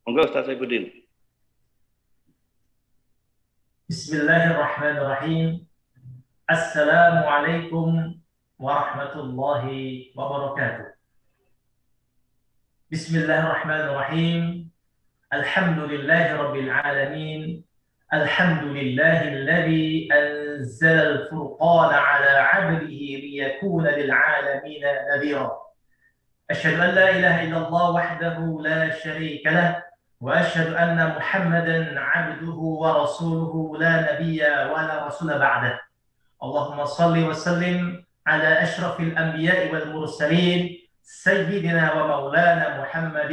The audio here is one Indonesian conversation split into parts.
Monggo Ustaz Saifuddin. Bismillahirrahmanirrahim. Assalamualaikum warahmatullahi wabarakatuh. Bismillahirrahmanirrahim. Alhamdulillahi rabbil alamin. Alhamdulillahilladzi anzala al-furqana ala 'abdihi liyakuna lil 'alamin nadhira. أشهد أن لا إله إلا الله وحده لا شريك له وأشهد أن محمدا عبده ورسوله لا نبي ولا رسول بعده اللهم صل وسلم على أشرف الأنبياء والمرسلين سيدنا ومولانا محمد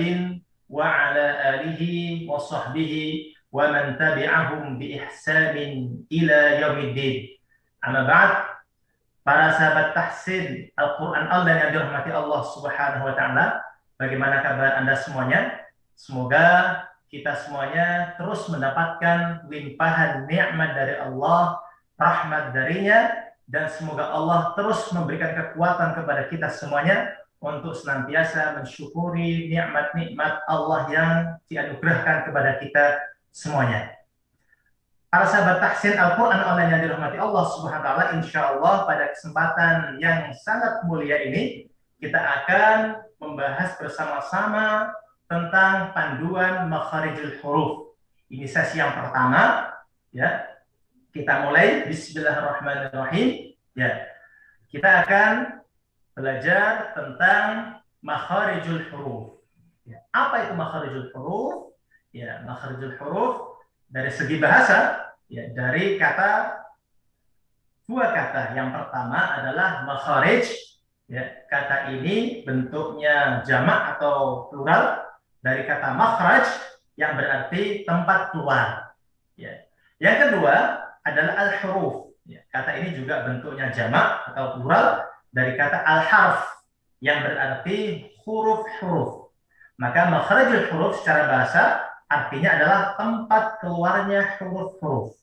وعلى آله وصحبه ومن تبعهم بإحسان إلى يوم الدين أما بعد. Para sahabat tahsin Al-Quran Allah yang dirahmati Allah Subhanahu wa Ta'ala, bagaimana kabar Anda semuanya? Semoga kita semuanya terus mendapatkan limpahan nikmat dari Allah, rahmat darinya, dan semoga Allah terus memberikan kekuatan kepada kita semuanya untuk senantiasa mensyukuri nikmat-nikmat Allah yang dianugerahkan kepada kita semuanya. Para sahabat tahsin Al-Quran online yang dirahmati Allah Subhanahu wa Ta'ala, insya Allah pada kesempatan yang sangat mulia ini kita akan membahas bersama-sama tentang panduan makharijul huruf. Ini sesi yang pertama, ya. Kita mulai. Bismillahirrahmanirrahim. Ya, kita akan belajar tentang makharijul huruf. Ya, apa itu makharijul huruf? Ya, makharijul huruf dari segi bahasa, ya, dari dua kata. Yang pertama adalah makharij. Ya, kata ini bentuknya jamak atau plural dari kata makhraj yang berarti tempat keluar. Ya. Yang kedua adalah al-huruf. Ya, kata ini juga bentuknya jamak atau plural dari kata al-harf yang berarti huruf-huruf. Maka makharijul huruf secara bahasa artinya adalah tempat keluarnya huruf-huruf.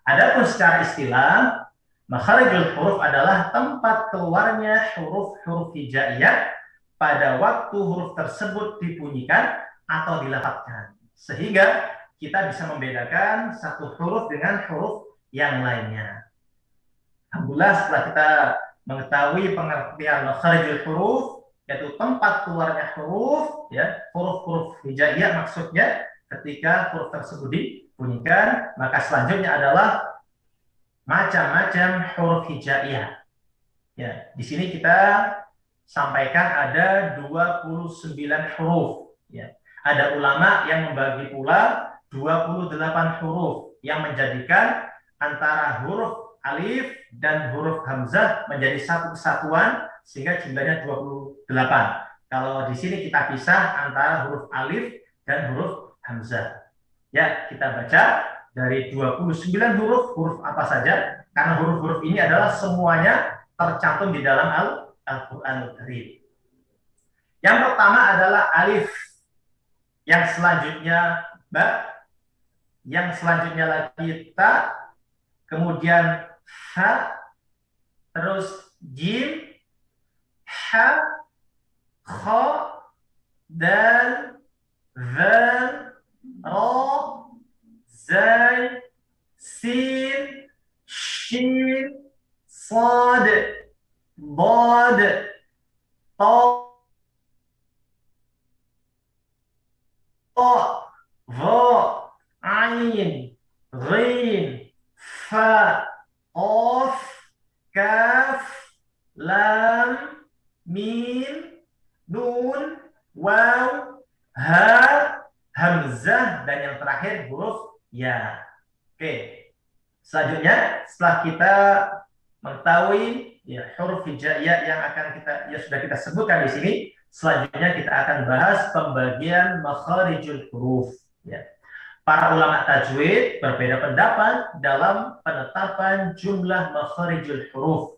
Adapun secara istilah, makharijul huruf adalah tempat keluarnya huruf-huruf hijaiyah pada waktu huruf tersebut dibunyikan atau dilafadzkan. Sehingga kita bisa membedakan satu huruf dengan huruf yang lainnya. Alhamdulillah, setelah kita mengetahui pengertian makharijul huruf, yaitu tempat keluarnya huruf, ya, huruf-huruf hijaiyah maksudnya ketika huruf tersebut dibunyikan, maka selanjutnya adalah macam-macam huruf hijaiyah. Ya, di sini kita sampaikan ada 29 huruf. Ya. Ada ulama yang membagi pula 28 huruf yang menjadikan antara huruf alif dan huruf hamzah menjadi satu kesatuan sehingga jumlahnya 28. Kalau di sini kita pisah antara huruf alif dan huruf hamzah. Ya, kita baca dari 29 huruf apa saja, karena huruf-huruf ini adalah semuanya tercantum di dalam Al-Qur'anul Karim. Yang pertama adalah alif. Yang selanjutnya ba, yang selanjutnya lagi ta, kemudian ha, terus jim, ha, kha, dal, zal, ra, zai, sin, shin, sad, dad, ta, va, ain, ghin, fa, qaf, kaf, lam, mim, nun, waw, ha, hamzah, dan yang terakhir huruf ya. Oke. Selanjutnya, setelah kita mengetahui ya, huruf hijaiyah yang sudah kita sebutkan di sini, selanjutnya kita akan bahas pembagian makharijul huruf. Ya. Para ulama tajwid berbeda pendapat dalam penetapan jumlah makharijul huruf.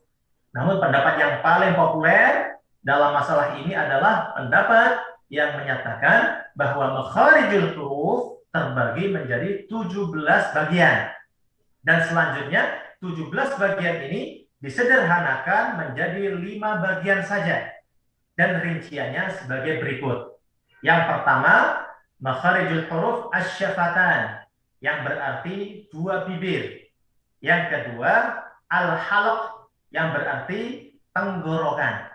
Namun pendapat yang paling populer dalam masalah ini adalah pendapat yang menyatakan bahwa makharijul huruf terbagi menjadi 17 bagian. Dan selanjutnya 17 bagian ini disederhanakan menjadi 5 bagian saja. Dan rinciannya sebagai berikut. Yang pertama, makharijul huruf asyafatan, yang berarti dua bibir. Yang kedua, al-halq, yang berarti tenggorokan.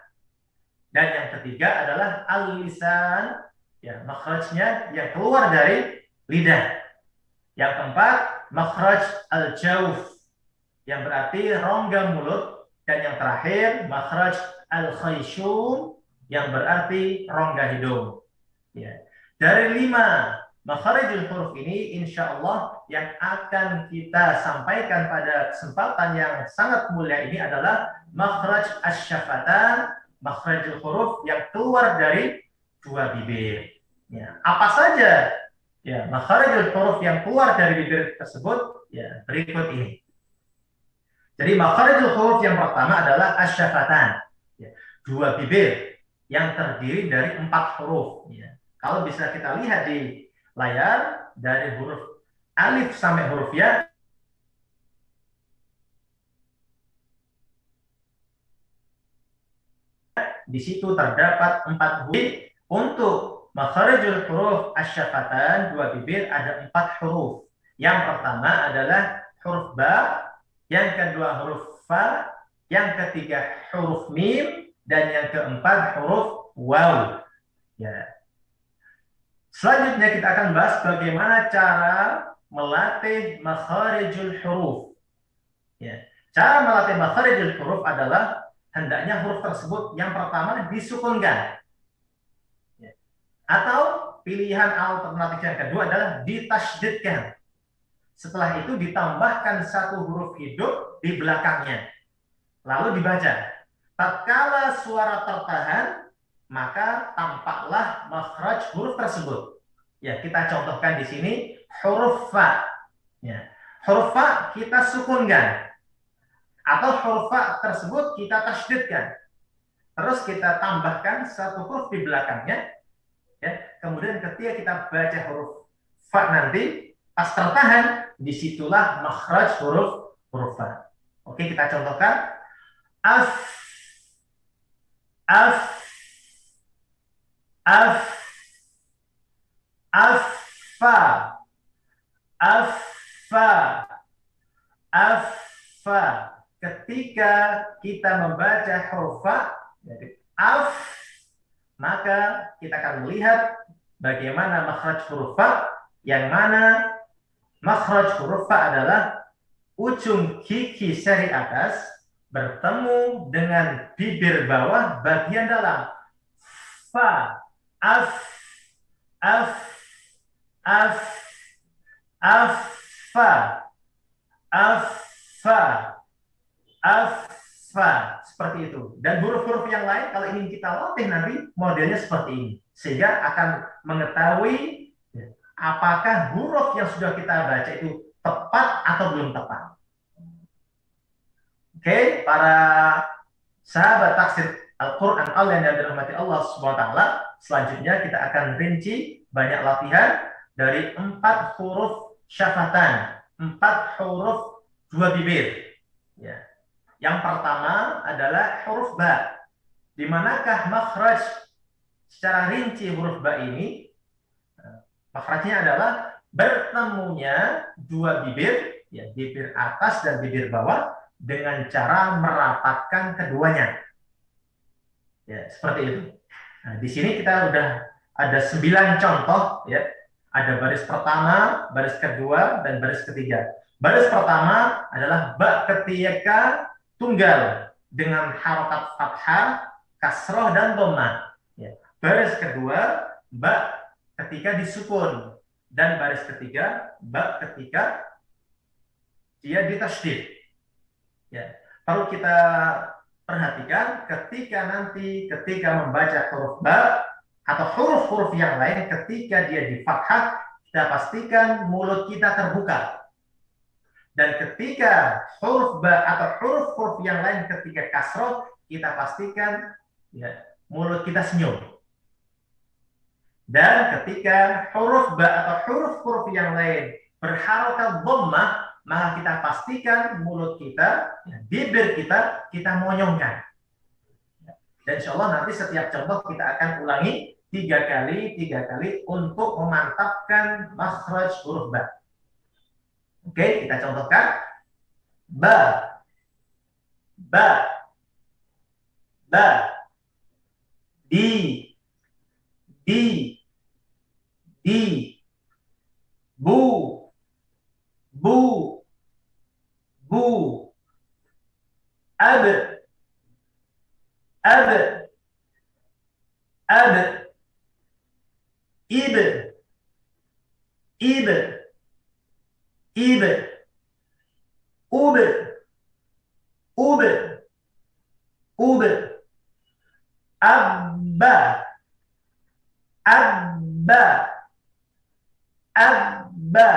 Dan yang ketiga adalah al-lisan, ya, makhrajnya yang keluar dari lidah. Yang keempat, makhraj al-jawf, yang berarti rongga mulut. Dan yang terakhir, makhraj al-khayshum, yang berarti rongga hidung. Ya. Dari 5 makharijul huruf ini, insya Allah yang akan kita sampaikan pada kesempatan yang sangat mulia ini adalah makhraj asyafatan, makharijul huruf yang keluar dari dua bibir. Ya. Apa saja ya makharijul huruf yang keluar dari bibir tersebut? Ya, berikut ini. Jadi makharijul huruf yang pertama adalah asyafatan, ya, dua bibir yang terdiri dari 4 huruf. Ya. Kalau bisa kita lihat di layar, dari huruf alif sampai huruf ya, di situ terdapat 4 huruf. Untuk makharijul huruf asyafatan, dua bibir, ada 4 huruf. Yang pertama adalah huruf ba, yang kedua huruf fa, yang ketiga huruf mim, dan yang keempat huruf waw. Ya. Selanjutnya kita akan bahas bagaimana cara melatih makharijul huruf. Ya. Cara melatih makharijul huruf adalah hendaknya huruf tersebut yang pertama disukunkan. Ya. Atau pilihan alternatif yang kedua adalah ditasydidkan. Setelah itu ditambahkan 1 huruf hidup di belakangnya. Lalu dibaca. Tatkala suara tertahan, maka tampaklah makhraj huruf tersebut. Ya, kita contohkan di sini huruf fa. Ya. Huruf fa kita sukunkan. Atau huruf fa tersebut kita tasydidkan. Terus kita tambahkan 1 huruf di belakangnya. Ya. Kemudian ketika kita baca huruf fa nanti, pas tertahan, disitulah makhraj huruf fa. Oke, kita contohkan. Af, af, af, affa, affa, affa. Ketika kita membaca huruf fa, jadi af, maka kita akan melihat bagaimana makhraj huruf fa, yang mana makhraj huruf fa adalah ujung gigi seri atas bertemu dengan bibir bawah bagian dalam. Fa, af, af, af, affa, affa, affa. Seperti itu. Dan huruf-huruf yang lain kalau ingin kita latih nanti modelnya seperti ini. Sehingga akan mengetahui apakah huruf yang sudah kita baca itu tepat atau belum tepat. Oke, para sahabat tafsir Al-Quran Allah yang dirahmati Allah SWT, selanjutnya kita akan rinci banyak latihan dari 4 huruf syafatan, 4 huruf dua bibir. Ya. Yang pertama adalah huruf ba. Di manakah makhraj secara rinci huruf ba ini? Makhrajnya adalah bertemunya dua bibir, ya, bibir atas dan bibir bawah, dengan cara merapatkan keduanya. Ya, seperti itu. Nah, di sini kita udah ada 9 contoh, ya. Ada baris pertama, baris kedua, dan baris ketiga. Baris pertama adalah ba ketika tunggal dengan harokat fathah, kasroh, dan dhammah. Ya. Baris kedua, ba ketika disukun, dan baris ketiga, ba ketika dia ditasydid. Ya, perlu kita perhatikan ketika membaca huruf ba atau huruf-huruf yang lain, ketika dia di fathah, kita pastikan mulut kita terbuka. Dan ketika huruf ba atau huruf-huruf yang lain ketika kasroh, kita pastikan ya, mulut kita senyum. Dan ketika huruf ba atau huruf-huruf yang lain berharokat dhammah, maka kita pastikan mulut kita, ya, bibir kita monyongkan. Dan insya Allah nanti setiap contoh kita akan ulangi tiga kali untuk memantapkan makhraj huruf ba. Oke, kita contohkan. Ba, ba, ba, di, di, di, bu, bu, bu, ab, ab, ab, ib, ib, ib, ub, ub, ub, abba, abba, abba,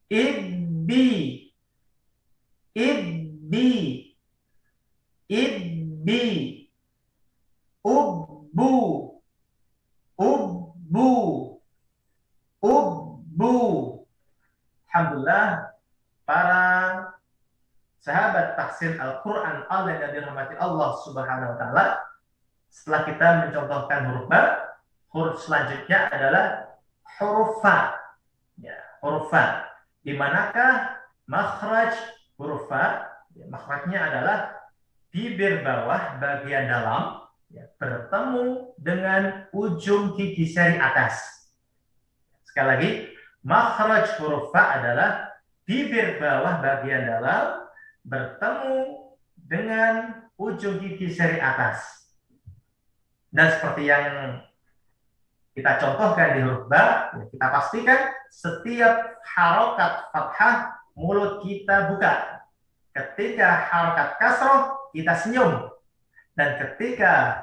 ibbi, ibbi, ibbi, ubbu, ubbu, ubbu. Alhamdulillah, para sahabat tafsir Al-Quran Allah yang dirahmati Allah Subhanahu wa Ta'ala, setelah kita mencontohkan huruf ba, huruf selanjutnya adalah huruf fa. Ya, huruf fa. Di manakah makhraj huruf fa? Ya, makhrajnya adalah bibir bawah bagian dalam, ya, bertemu dengan ujung gigi seri atas. Sekali lagi, makhraj huruf fa adalah bibir bawah bagian dalam bertemu dengan ujung gigi seri atas. Dan seperti yang kita contohkan di huruf ba, ya, kita pastikan setiap harokat fathah mulut kita buka. Ketika harokat kasroh kita senyum, dan ketika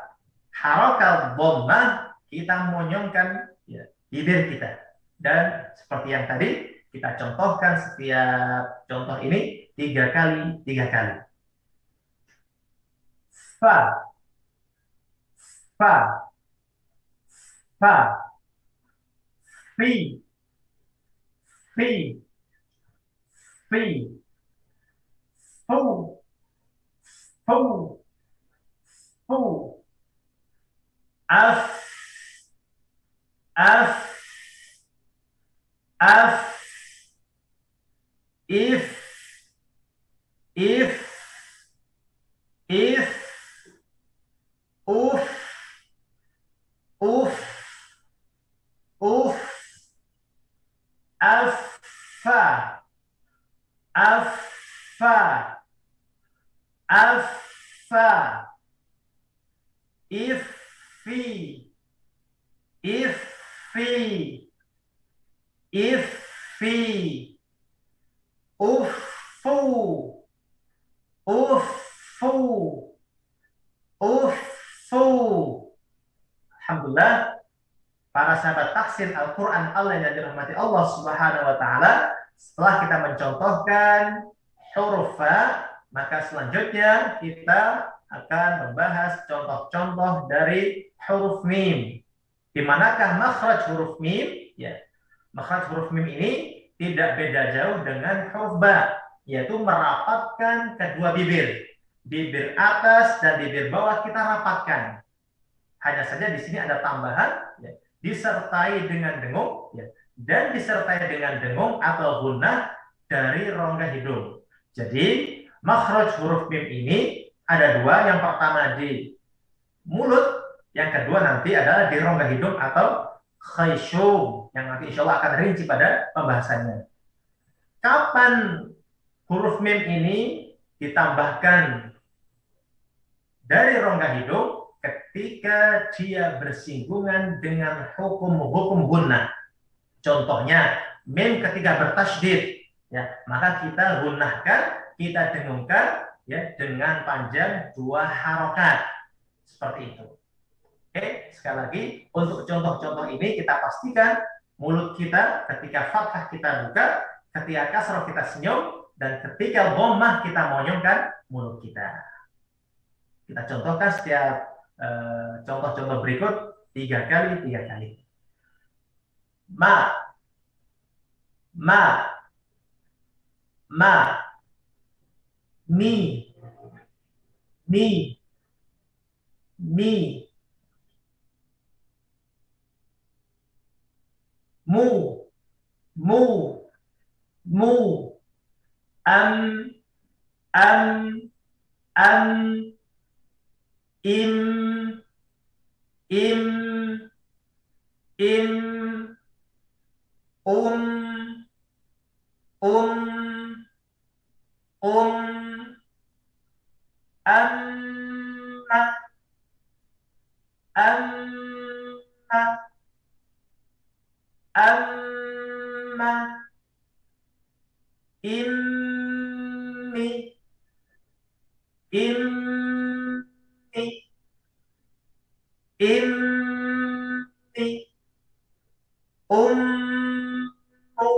harokat dhammah kita monyongkan, ya, bibir kita. Dan seperti yang tadi kita contohkan, setiap contoh ini tiga kali. Fa, fa, fa, fi, fi, fi, fu, fu, fu, af, af, af, if, if, uf, uf, uf, afa, afa, afa, ifi, ifi, ifi, uffu, uffu, uffu. Alhamdulillah, para sahabat tafsir Al-Quran Allah yang dirahmati Allah Subhanahu wa Ta'ala, setelah kita mencontohkan huruf fa, maka selanjutnya kita akan membahas contoh-contoh dari huruf mim. Di manakah makhraj huruf mim? Ya, makhraj huruf mim ini tidak beda jauh dengan huruf ba, yaitu merapatkan kedua bibir. Bibir atas dan bibir bawah kita rapatkan. Hanya saja di sini ada tambahan, ya, disertai dengan dengung, ya, dan disertai dengan dengung atau gunnah dari rongga hidung. Jadi makhraj huruf mim ini ada dua, yang pertama di mulut, yang kedua nanti adalah di rongga hidung atau khayshum, yang nanti insya Allah akan rinci pada pembahasannya. Kapan huruf mim ini ditambahkan dari rongga hidung? Ketika dia bersinggungan dengan hukum-hukum gunnah. Contohnya, mim ketika bertasydid, ya, maka kita gunnahkan, kita dengungkan, ya, dengan panjang 2 harokat. Seperti itu. Oke, sekali lagi, untuk contoh-contoh ini kita pastikan mulut kita ketika fathah kita buka, ketika kasroh kita senyum, dan ketika dhammah kita monyongkan mulut kita. Kita contohkan setiap contoh-contoh berikut 3 kali. Ma, ma, ma, mi, mi, mi, mu, mu, am, am, am, im, im, im, um, um, amma, amma, amma, immi, immi, immi, ummu,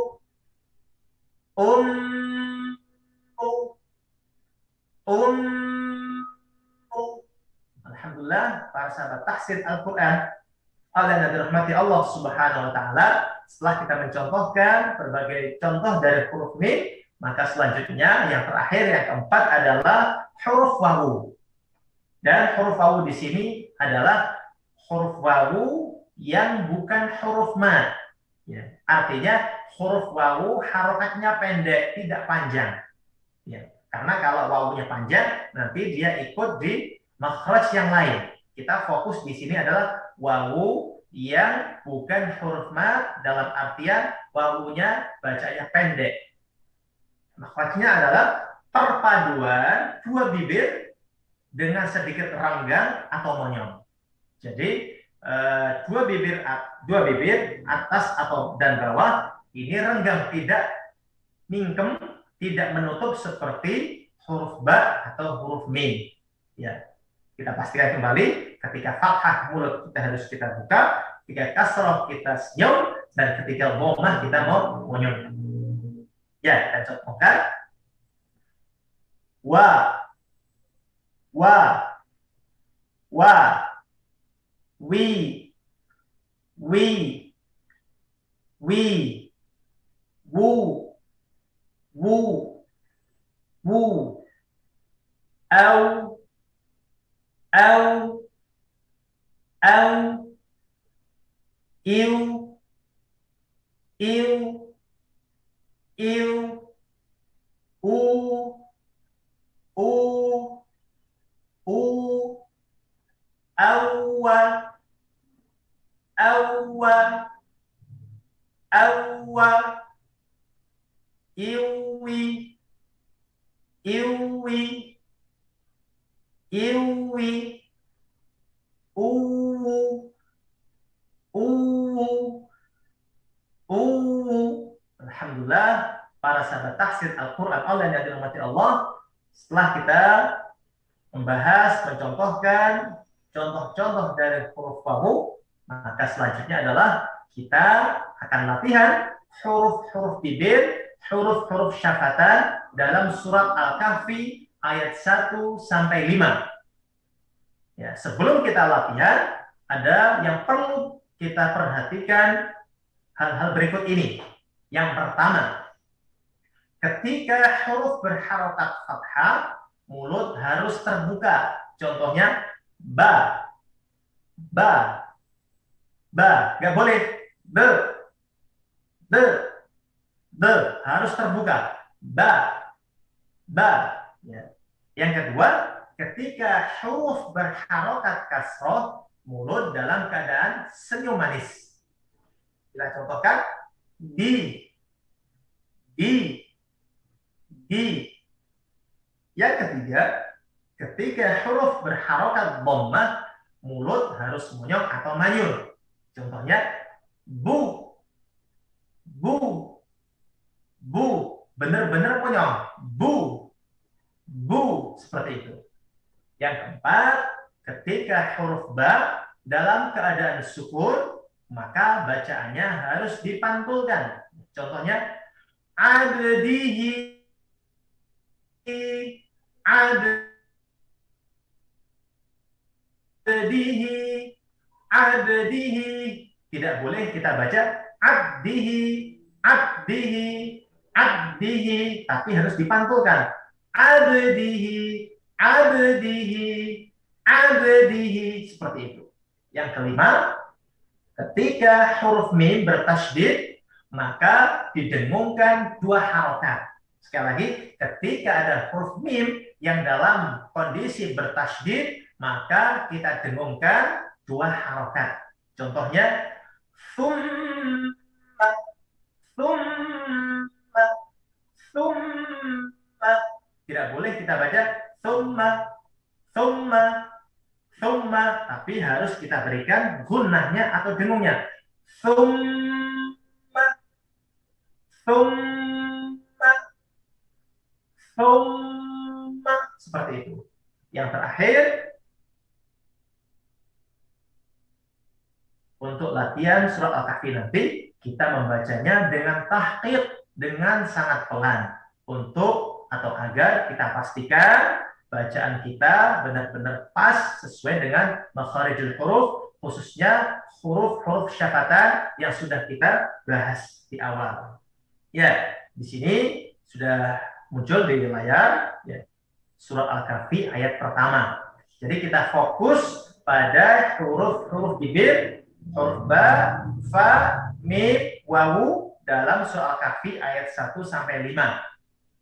ummu, ummu. Alhamdulillah, para sahabat tahsin Al-Quran Allah yang dirahmati Allah Subhanahu wa taala, setelah kita mencontohkan berbagai contoh dari huruf mim, maka selanjutnya yang terakhir yang keempat adalah huruf wawu. Dan huruf wawu di sini adalah huruf wawu yang bukan huruf mad. Ya, artinya huruf wawu harokatnya pendek, tidak panjang. Ya, karena kalau wawunya panjang, nanti dia ikut di makhraj yang lain. Kita fokus di sini adalah wawu yang bukan huruf mad dalam artian wawunya bacanya pendek. Makhrajnya adalah perpaduan dua bibir dengan sedikit renggang atau monyong. Jadi dua bibir atas atau dan bawah ini renggang, tidak mingkem, tidak menutup seperti huruf ba atau huruf mim. Ya, kita pastikan kembali ketika fathah mulut kita harus kita buka, ketika kasroh kita senyum, dan ketika dhammah kita mau monyong. Ya, kita contohkan. Wa, wi, wu, au, iu, u, awwa, iwi, Alhamdulillah, para sahabat tafsir Al-Quran Allah yang dirahmati Allah, setelah kita membahas, mencontohkan contoh-contoh dari huruf wawu, maka selanjutnya adalah kita akan latihan huruf-huruf bibir, huruf-huruf syafatan dalam surat Al-Kahfi ayat 1 sampai 5. Ya, sebelum kita latihan, ada yang perlu kita perhatikan hal-hal berikut ini. Yang pertama, ketika huruf berharokat fathah, mulut harus terbuka. Contohnya ba, nggak boleh be, harus terbuka. Ba. Ya. Yang kedua, ketika huruf berharokat kasroh, mulut dalam keadaan senyum manis. Kita contohkan di. Yang ketiga, ketika huruf berharokat dhammah, mulut harus monyong atau manyun. Contohnya bu, benar-benar monyong, bu, seperti itu. Yang keempat, ketika huruf ba dalam keadaan sukun, maka bacaannya harus dipantulkan. Contohnya abdihi, tidak boleh kita baca abdihi, tapi harus dipantulkan. Abdihi, seperti itu. Yang kelima, ketika huruf mim bertasydid, maka didengungkan dua harokat. Sekali lagi, ketika ada huruf mim yang dalam kondisi bertasydid, maka kita dengungkan dua harokat. Contohnya, thumma, thumma, thumma. Tidak boleh kita baca thumma, thumma, thumma, tapi harus kita berikan gunnahnya atau dengungnya. Thumma, thumma, thumma. Seperti itu. Yang terakhir, untuk latihan surat Al-Kahfi nanti, kita membacanya dengan tahqiq, dengan sangat pelan. Untuk atau agar kita pastikan bacaan kita benar-benar pas sesuai dengan makharijul huruf, khususnya huruf-huruf syafatan yang sudah kita bahas di awal. Ya, di sini sudah muncul di layar ya, surat Al-Kahfi ayat pertama. Jadi kita fokus pada huruf-huruf bibir, huruf ba, fa, mim, wawu dalam surat Al-Kahfi ayat 1 sampai 5.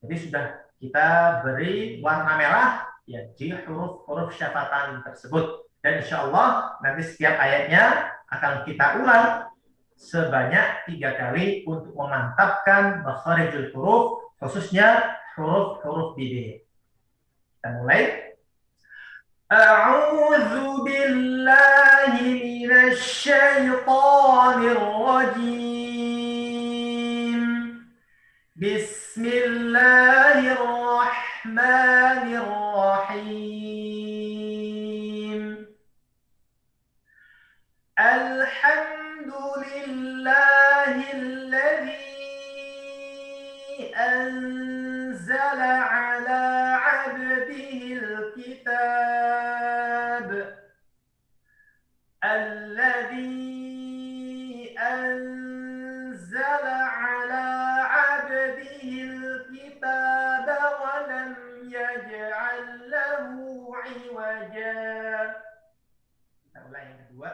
Jadi sudah kita beri warna merah ya di huruf-huruf syafatan tersebut. Dan insya Allah nanti setiap ayatnya akan kita ulang sebanyak 3 kali untuk memantapkan makharijul huruf, khususnya huruf-huruf bibir. Kita mulai. A'udzu billahi minasy syaithanir rajim. Bismillahirrahmanirrahim. Alhamdulillahilladzi anzala ala 'abdihil kitab. Alladzi anzala ala 'abdihil kitab wa lam yaj'al lahu 'iwaja. Kita ulang yang kedua.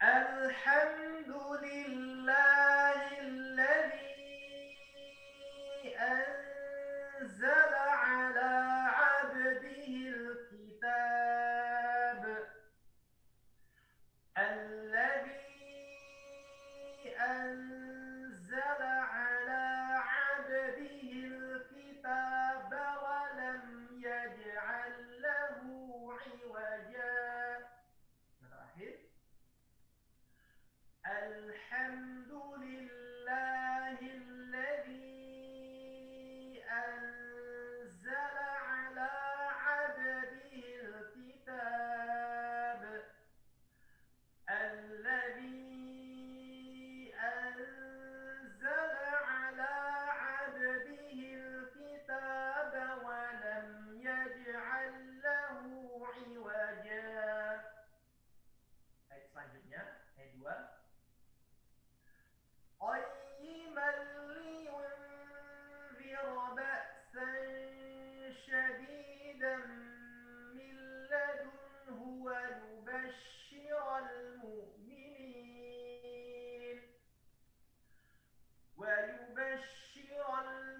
Alhamdulillahilladzi anzala ala 'abdihil kitab. Alladzi anzala ala 'abdihil kitab wa lam yaj'al lahu 'iwaja. Terakhir. Alhamdulillahilladzi anzala ala 'abdihil kitab. Alladzi anzala ala 'abdihil kitab wa lam yaj'al lahu 'iwaja. Ayat selanjutnya, ayat 2. قيما لينذر بأسا شديدا من لدنه ويبشر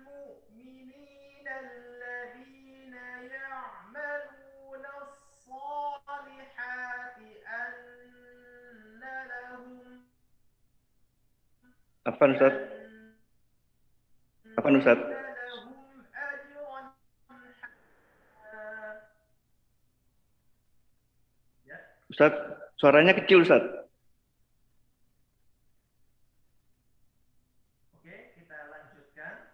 المؤمنين الذين يعملون الصالحات أن لهم Afan Ustaz. Afan Ustaz. Ustaz, suaranya kecil Ustaz. Oke, kita lanjutkan.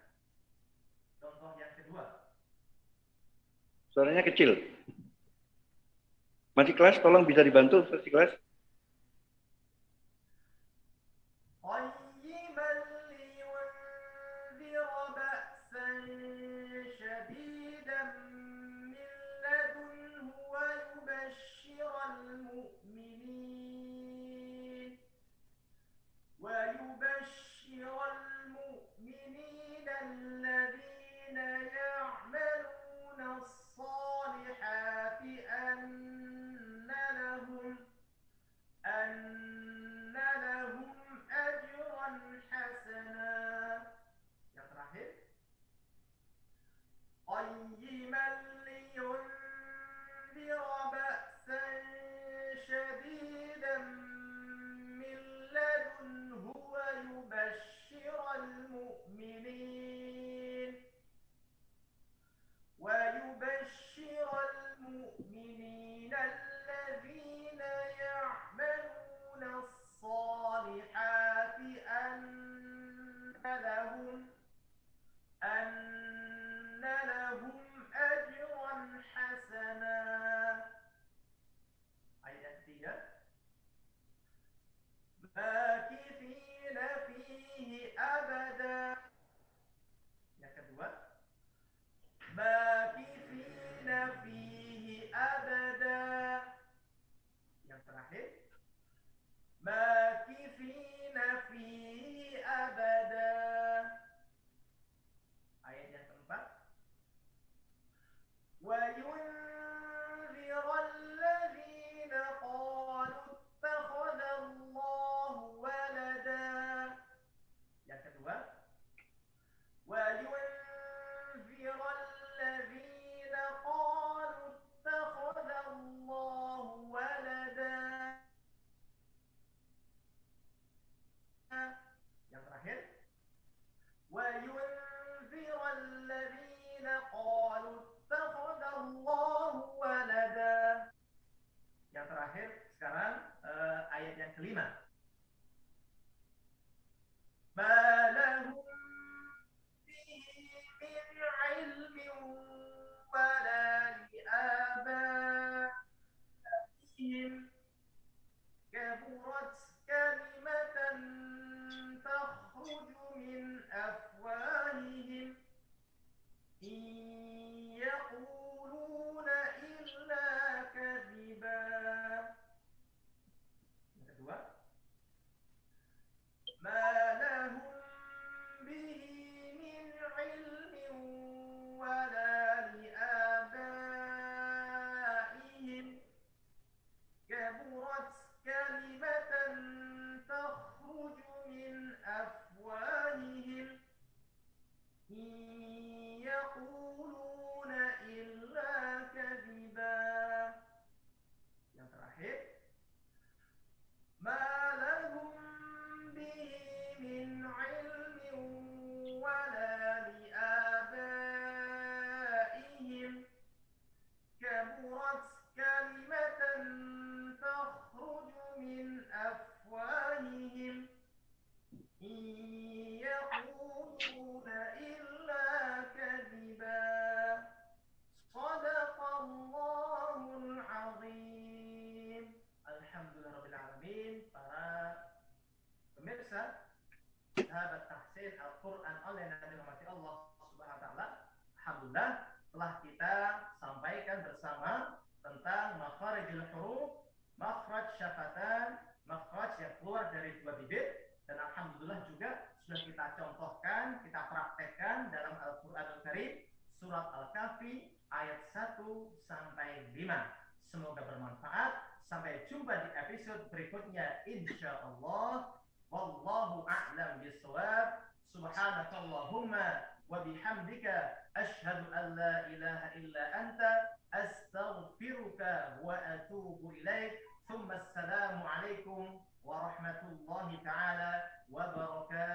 Contoh yang kedua. Suaranya kecil. Masih kelas, tolong bisa dibantu Ustaz di kelas. ويبشر المؤمنين الذين يعملون الصالحات أن لهم ويبشر المؤمنين الذين يعملون الصالحات أن لهم أجرا حسنا. Ayat 3. ماكثين فيه أبدا. Yang kedua, ماكثين فيه أبدا. Yang terakhir, ماكثين فيه أبدا. Ayat yang keempat, وينذر الذين قالوا اتخذ الله ولدا. Yang kedua, وينذر الذين قالوا اتخذ الله ولدا. Yang terakhir, وينذر الذين قالوا اتخذ الله ولدا. Yang terakhir sekarang ayat yang kelima. ما لهم به من علم ولا لآبائهم كبرت كلمة تخرج من أفواههم إن يقولون إلا كذبا. Yang kedua, ما لهم به من علم ولا لآبائهم كبرت كلمة تخرج من أفواههم إن يقولون إلا كذبا. Yang terakhir, ما لهم به من علم ولا لآبائهم كبرت كلمة تخرج من أفواههم إن يقولون إلا كذبا. صدق الله العظيم. Alhamdulillahirrahmanirrahim. Para pemirsa, sahabat tahsin Al-Quran oleh Nabi Muhammad Allah Subhanahu wa taala, alhamdulillah telah kita sampaikan bersama tentang makharijul huruf, makhraj syafatan, makhraj yang keluar dari dua bibir, dan alhamdulillah juga sudah kita contohkan, kita praktekkan dalam Al-Qur'anul Karim surat Al-Kahfi ayat 1 sampai 5. Semoga bermanfaat. Sampai jumpa di episode berikutnya insyaallah. Wallahu a'lam bishawab. Subhanakallahumma wa bihamdika asyhadu an la ilaha illa anta astaghfiruka wa atubu ilaik. Tsumma assalamu alaikum warahmatullahi taala wabarakatuh.